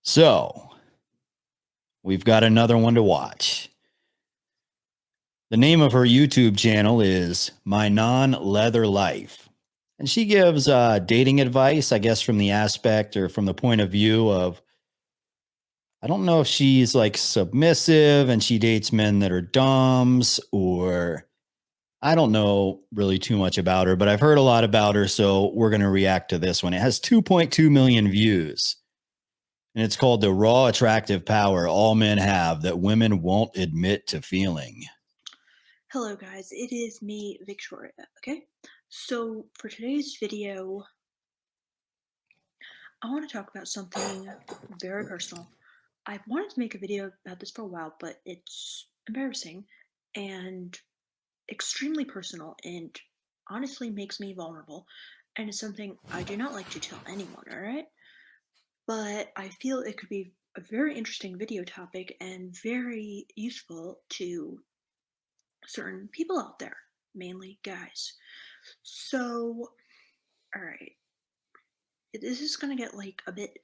So, we've got another one to watch. The name of her YouTube channel is My Non-Leather Life. And she gives dating advice, I guess, from the aspect or from the point of view of, I don't know if she's like submissive and she dates men that are dumbs, or I don't know really too much about her, but I've heard a lot about her. So we're going to react to this one. It has 2.2 million views. And it's called The Raw Attractive Power All Men Have That Women Won't Admit to Feeling. Hello guys, it is me, Victoria, okay? So for today's video, I want to talk about something very personal. I've wanted to make a video about this for a while, but it's embarrassing and extremely personal and honestly makes me vulnerable. And it's something I do not like to tell anyone, alright? But I feel it could be a very interesting video topic and very useful to certain people out there, mainly guys. So, all right, this is gonna get like a bit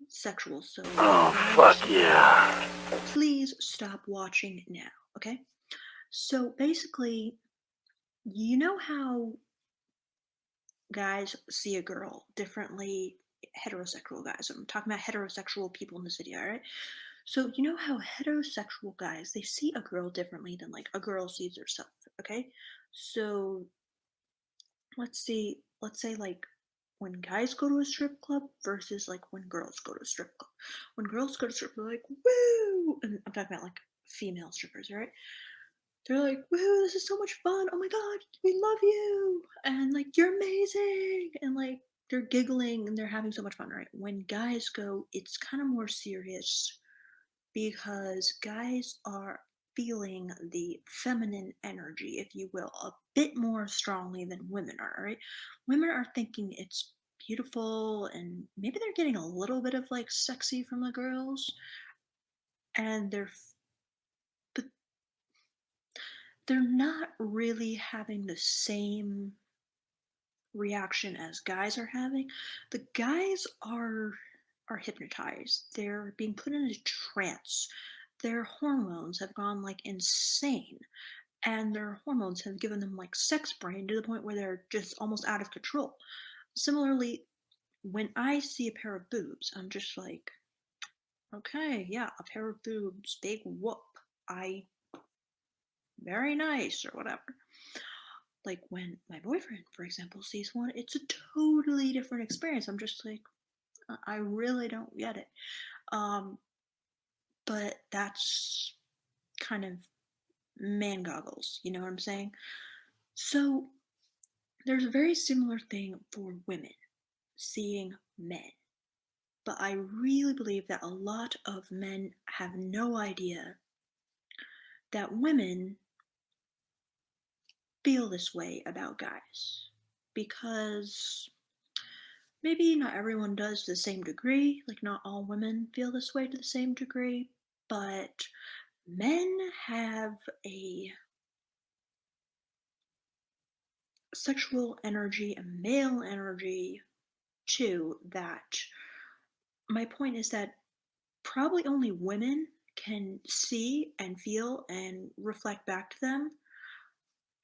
sexual, so Oh, fuck yeah. please stop watching now, okay? So basically, you know how guys see a girl differently, heterosexual guys. I'm talking about heterosexual people in this video, all right? So you know how heterosexual guys, they see a girl differently than like a girl sees herself, okay? So let's say like when guys go to a strip club versus like when girls go to a strip club. When girls go to strip club, they're like, woo! And I'm talking about like female strippers, right? They're like, woo, this is so much fun. Oh my god, we love you. And like, you're amazing. And like, they're giggling and they're having so much fun, right? When guys go, it's kind of more serious because guys are feeling the feminine energy, if you will, a bit more strongly than women are, right? Women are thinking it's beautiful and maybe they're getting a little bit of like sexy from the girls and but they're not really having the same reaction as guys are having. The guys are hypnotized. They're being put in a trance. Their hormones have gone like insane, and their hormones have given them like sex brain to the point where they're just almost out of control. Similarly, when I see a pair of boobs, I'm just like, okay, yeah, a pair of boobs, big whoop. I very nice or whatever. Like when my boyfriend, for example, sees one, it's a totally different experience. I'm just like, I really don't get it. Um, but that's kind of man goggles, you know what I'm saying? So there's a very similar thing for women seeing men. But I really believe that a lot of men have no idea that women feel this way about guys. Because maybe not everyone does to the same degree, like, not all women feel this way to the same degree, but men have a sexual energy, a male energy too, that my point is that probably only women can see and feel and reflect back to them,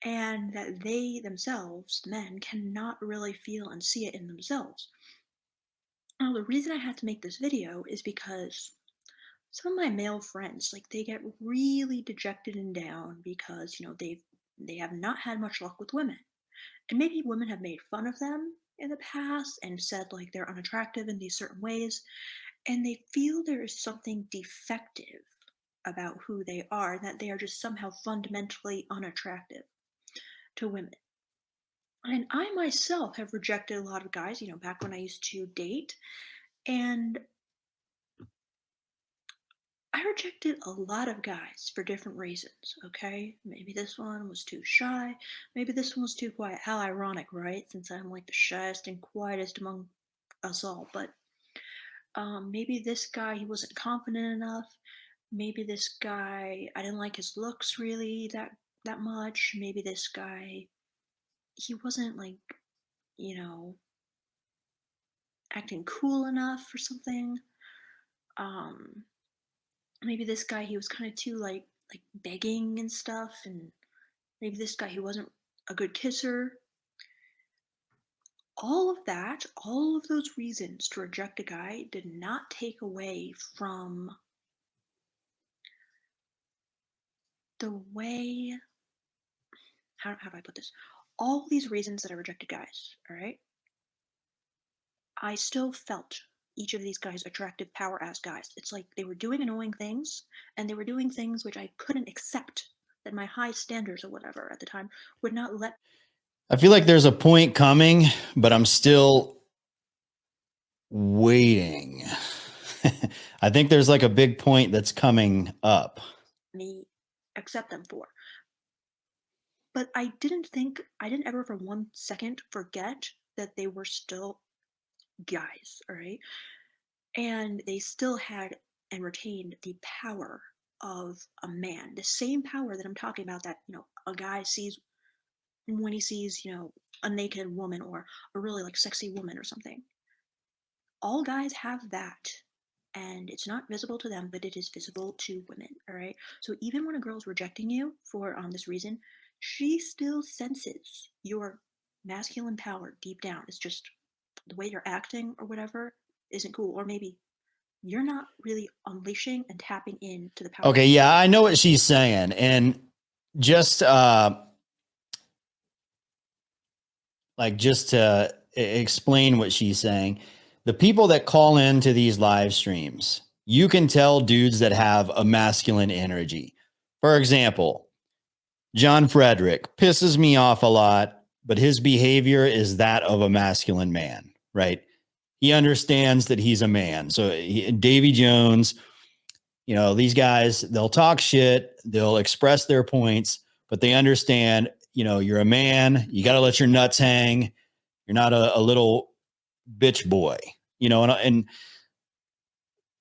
and that they themselves, men, cannot really feel and see it in themselves. Now, the reason I had to make this video is because some of my male friends, like, they get really dejected and down because, you know, they have not had much luck with women. And maybe women have made fun of them in the past and said like they're unattractive in these certain ways, and they feel there is something defective about who they are, that they are just somehow fundamentally unattractive to women. And I myself have rejected a lot of guys, you know, back when I used to date, and I rejected a lot of guys for different reasons, okay? Maybe this one was too shy, maybe this one was too quiet. How ironic, right? Since I'm like the shyest and quietest among us all. But maybe this guy, he wasn't confident enough. Maybe this guy, I didn't like his looks really that much. Maybe this guy, he wasn't like, you know, acting cool enough or something. Maybe this guy, he was kind of too like begging and stuff, and maybe this guy, he wasn't a good kisser. All of that, all of those reasons to reject a guy did not take away from the way, how do I put this? All these reasons that I rejected guys, all right? I still felt each of these guys attractive power ass guys. It's like they were doing annoying things, and they were doing things which I couldn't accept, that my high standards or whatever at the time would not let. I feel like there's a point coming, but I'm still waiting. I think there's like a big point that's coming up. Me accept them for. But I didn't ever for 1 second forget that they were still guys, all right? And they still had and retained the power of a man, the same power that I'm talking about, that, a guy sees when he sees, a naked woman or a really like sexy woman or something. All guys have that. And it's not visible to them, but it is visible to women, all right? So even when a girl's rejecting you for this reason, she still senses your masculine power deep down. It's just the way you're acting or whatever isn't cool. Or maybe you're not really unleashing and tapping into the power. Okay, yeah, I know what she's saying. And just just to explain what she's saying, the people that call into these live streams, you can tell dudes that have a masculine energy. For example, John Frederick pisses me off a lot, but his behavior is that of a masculine man, right? He understands that he's a man. So Davy Jones, these guys, they'll talk shit, they'll express their points, but they understand, you're a man, you got to let your nuts hang. You're not a little bitch boy, and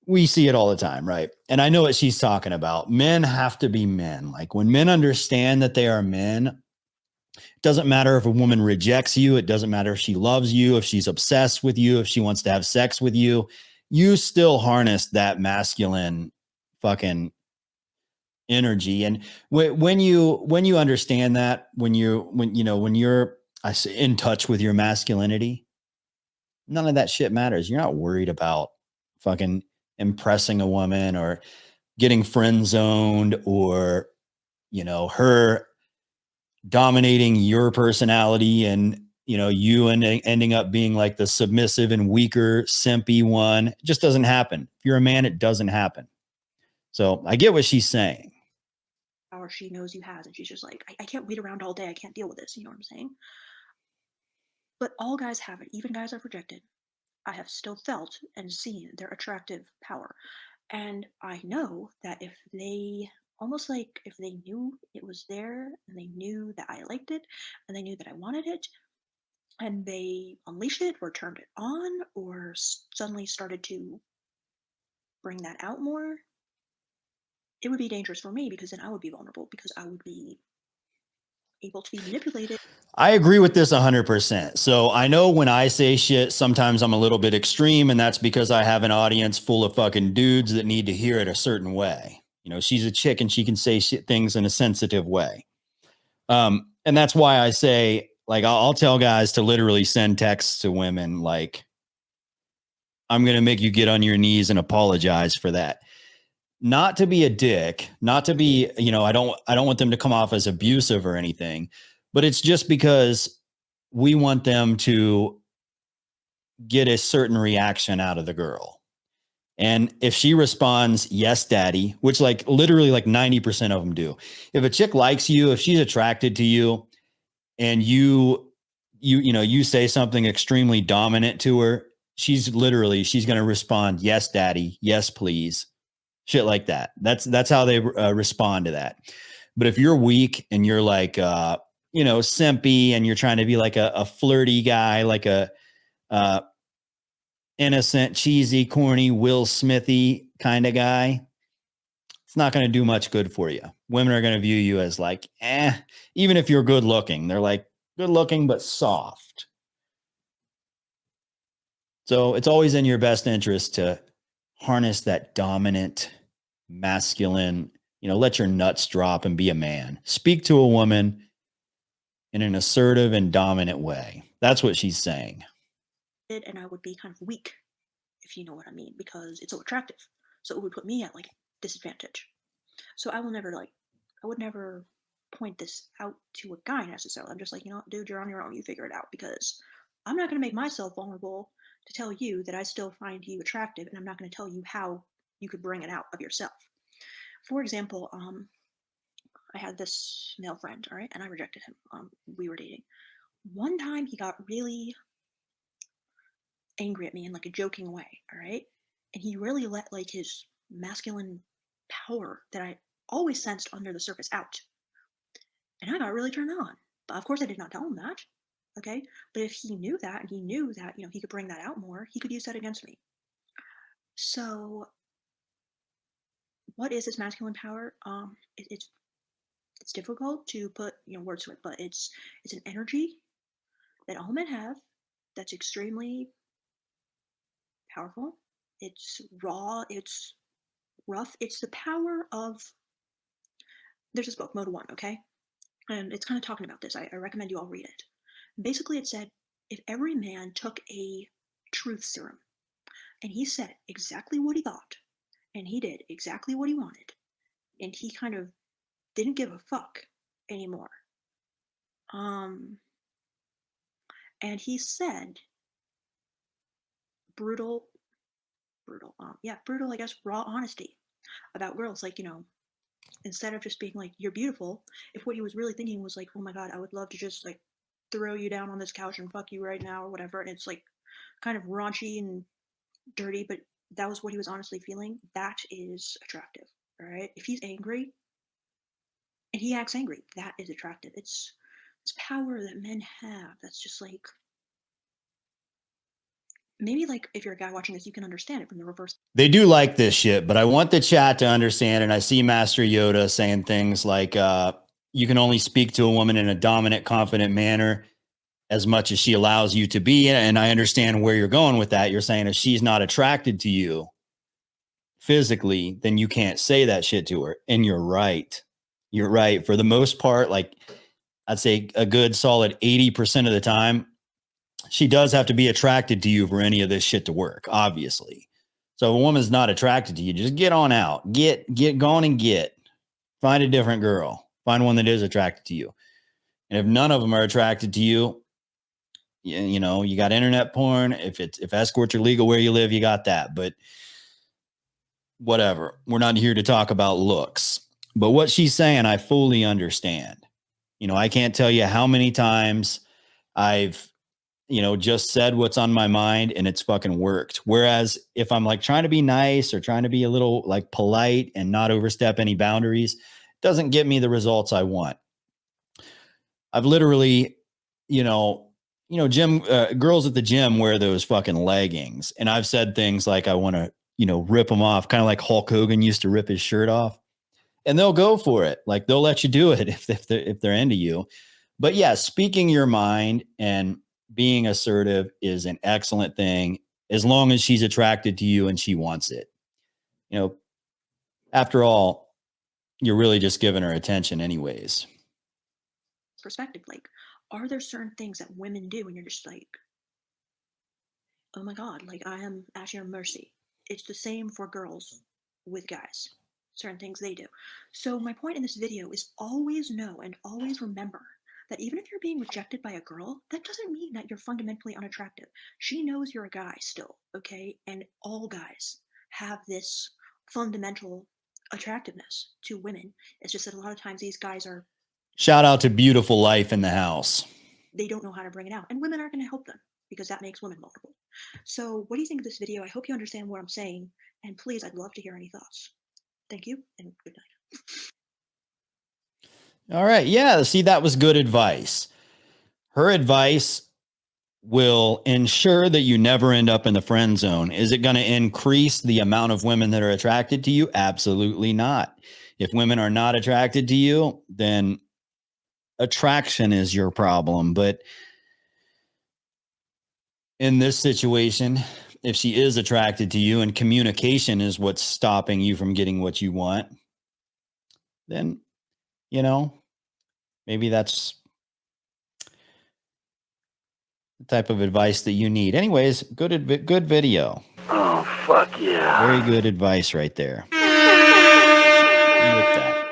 we see it all the time, right? And I know what she's talking about. Men have to be men. Like when men understand that they are men, it doesn't matter if a woman rejects you. It doesn't matter if she loves you, if she's obsessed with you, if she wants to have sex with you. You still harness that masculine fucking energy. And when you understand that, when you're in touch with your masculinity, none of that shit matters. You're not worried about fucking impressing a woman or getting friend zoned or, her dominating your personality and, you ending up being like the submissive and weaker, simpy one. It just doesn't happen. If you're a man, it doesn't happen. So I get what she's saying. Power she knows you has, and she's just like, I can't wait around all day. I can't deal with this. You know what I'm saying? But all guys have it. Even guys I've rejected, I have still felt and seen their attractive power. And I know that if they, almost like if they knew it was there and they knew that I liked it and they knew that I wanted it and they unleashed it or turned it on or suddenly started to bring that out more, it would be dangerous for me, because then I would be vulnerable, because I would be able to be manipulated. I agree with this 100%. So I know when I say shit, sometimes I'm a little bit extreme, and that's because I have an audience full of fucking dudes that need to hear it a certain way. She's a chick and she can say shit things in a sensitive way. And that's why I say, like, I'll tell guys to literally send texts to women like, I'm going to make you get on your knees and apologize for that. Not to be a dick, not to be, I don't want them to come off as abusive or anything, but it's just because we want them to get a certain reaction out of the girl. And if she responds, yes, daddy, which like literally like 90% of them do. If a chick likes you, if she's attracted to you and you say something extremely dominant to her, she's going to respond, yes, daddy, yes, please. Shit like that. That's how they respond to that. But if you're weak and you're like, simpy and you're trying to be like a flirty guy, like a innocent, cheesy, corny, Will Smithy kind of guy, it's not going to do much good for you. Women are going to view you as like, even if you're good looking, they're like good looking, but soft. So it's always in your best interest to harness that dominant, masculine, let your nuts drop and be a man. Speak to a woman in an assertive and dominant way. That's what she's saying. And I would be kind of weak, if you know what I mean, because it's so attractive. So it would put me at like disadvantage. So I would never point this out to a guy necessarily. I'm just like, dude, you're on your own. You figure it out, because I'm not going to make myself vulnerable to tell you that I still find you attractive, and I'm not going to tell you how you could bring it out of yourself. For example, I had this male friend, all right, and I rejected him. We were dating. One time he got really angry at me in like a joking way, all right? And he really let like his masculine power that I always sensed under the surface out. And I got really turned on. But of course I did not tell him that. Okay? But if he knew that, and he knew that, he could bring that out more, he could use that against me. So what is this masculine power? It's difficult to put words to it, but it's an energy that all men have that's extremely powerful. It's raw, it's rough. It's the power of, there's this book, Mode 1, okay? And it's kind of talking about this. I recommend you all read it. Basically, it said, if every man took a truth serum and he said exactly what he thought, and he did exactly what he wanted, and he kind of didn't give a fuck anymore. And he said brutal, I guess, raw honesty about girls. Like, instead of just being like, you're beautiful, if what he was really thinking was like, oh my God, I would love to just like throw you down on this couch and fuck you right now or whatever. And it's like kind of raunchy and dirty, but that was what he was honestly feeling. That is attractive. All right. If he's angry and he acts angry, that is attractive. It's this power that men have. That's just like, maybe like if you're a guy watching this, you can understand it from the reverse. They do like this shit, but I want the chat to understand. And I see Master Yoda saying things like, you can only speak to a woman in a dominant, confident manner as much as she allows you to be. And I understand where you're going with that. You're saying if she's not attracted to you physically, then you can't say that shit to her. And you're right. You're right. For the most part, like I'd say a good solid 80% of the time, she does have to be attracted to you for any of this shit to work, obviously. So if a woman's not attracted to you, just get on out. Get gone and find a different girl. Find one that is attracted to you. And if none of them are attracted to you, you got internet porn. If escorts are legal where you live, you got that. But whatever. We're not here to talk about looks. But what she's saying, I fully understand. I can't tell you how many times I've just said what's on my mind and it's fucking worked. Whereas if I'm like trying to be nice or trying to be a little like polite and not overstep any boundaries, it doesn't get me the results I want. I've literally, gym girls at the gym wear those fucking leggings. And I've said things like, I want to, rip them off, kind of like Hulk Hogan used to rip his shirt off, and they'll go for it. Like they'll let you do it if they're into you. But yeah, speaking your mind and being assertive is an excellent thing as long as she's attracted to you and she wants it. After all, you're really just giving her attention anyways. Perspective, like, are there certain things that women do and you're just like, oh my God, like I am at your mercy. It's the same for girls with guys. Certain things they do. So my point in this video is always know and always remember that even if you're being rejected by a girl, that doesn't mean that you're fundamentally unattractive. She knows you're a guy still, okay? And all guys have this fundamental attractiveness to women. It's just that a lot of times these guys are... Shout out to Beautiful Life in the house. They don't know how to bring it out. And women aren't going to help them because that makes women vulnerable. So what do you think of this video? I hope you understand what I'm saying. And please, I'd love to hear any thoughts. Thank you and good night. All right. Yeah. See, that was good advice. Her advice will ensure that you never end up in the friend zone. Is it going to increase the amount of women that are attracted to you? Absolutely not. If women are not attracted to you, then attraction is your problem. But in this situation, if she is attracted to you and communication is what's stopping you from getting what you want, then, you know, maybe that's the type of advice that you need. Anyways, good video. Oh, fuck yeah. Very good advice right there. And with that,